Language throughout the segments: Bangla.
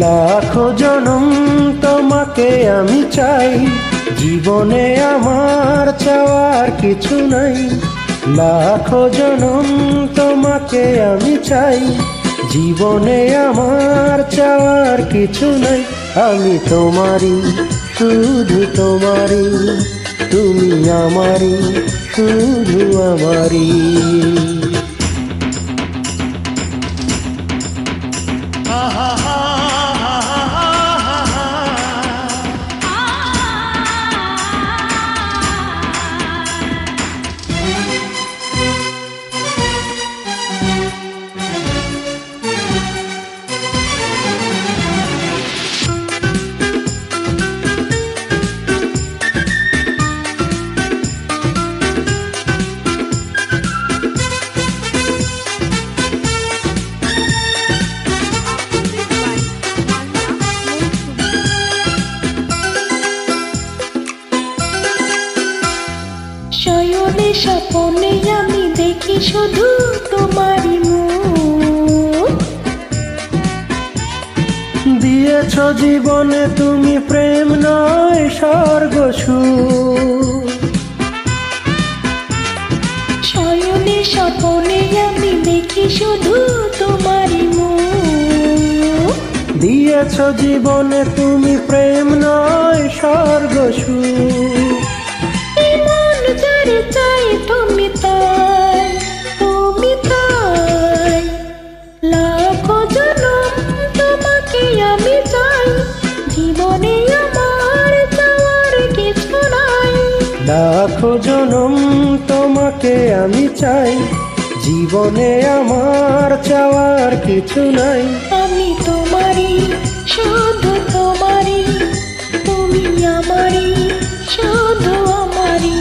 লাখো জনম তোমাকে আমি চাই, জীবনে আমার চাওয়ার কিছু নাই। লাখো জনম তোমাকে আমি চাই, জীবনে আমার চাওয়ার কিছু নাই। আমি তোমারই, শুধু তোমারই, তুমি আমারই, শুধু আমারই। শয়নে স্বপনে আমি দেখি শুধু তোমারই মুখ। দিয়েছ জীবনে তুমি প্রেম নয় স্বর্গ সুখ। শয়নে স্বপনে আমি দেখি শুধু তোমারই মুখ। দিয়েছ জীবনে তুমি প্রেম নয় স্বর্গ সুখ। মন যারে চাই তুমি তাই, তুমি তাই। লাখো জনম তোমাকে আমি চাই, জীবনে আমার চাওয়ার কিছু নাই। লাখো জনম তোমাকে আমি চাই, জীবনে আমার চাওয়ার কিছু নাই। আমি তোমারই, শুধু তোমারই, তুমি আমারই, শুধু আমারই।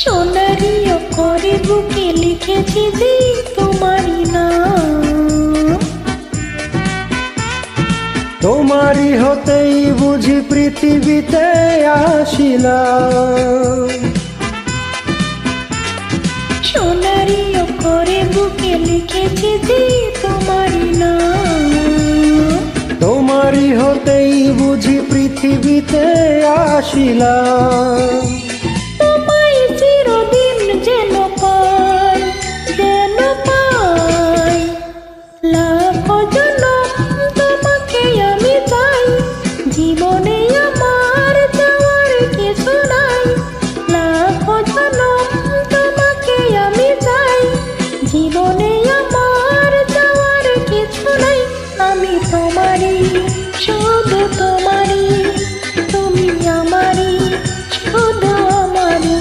সোনারি অক্ষরে বুকে লিখেছি যে তোমারই নাম। তোমারই হতেই বুঝি পৃথিবীতে আসিলাম। সোনারি অক্ষরে বুকে লিখেছি যে তোমারই নাম। তোমারই হতেই বুঝি পৃথিবীতে আসিলাম। তোমায় চিরদিন যেন পাই, যেন পাই। লাখো জনম তোমাকে আমি চাই, জীবনে আমার চাওয়ার কিছু নাই। লাখো জনম তোমাকে আমি চাই, জীবনে আমার চাওয়ার কিছু নাই। আমি তোমারই, শুধু তোমারই, তুমি আমারই, শুধু আমারই।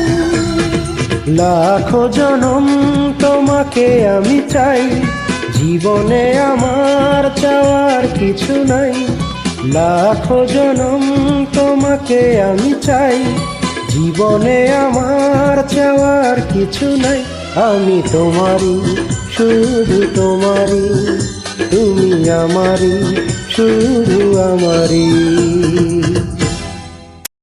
লাখো জনম তোমাকে আমি চাই, জীবনে আমার চাওয়ার কিছু নাই। লাখো জনম তোমাকে আমি চাই, জীবনে আমার চাওয়ার কিছু নাই। আমি তোমারই, শুধু তোমারই, তুমি আমারই, শুধু আমারই।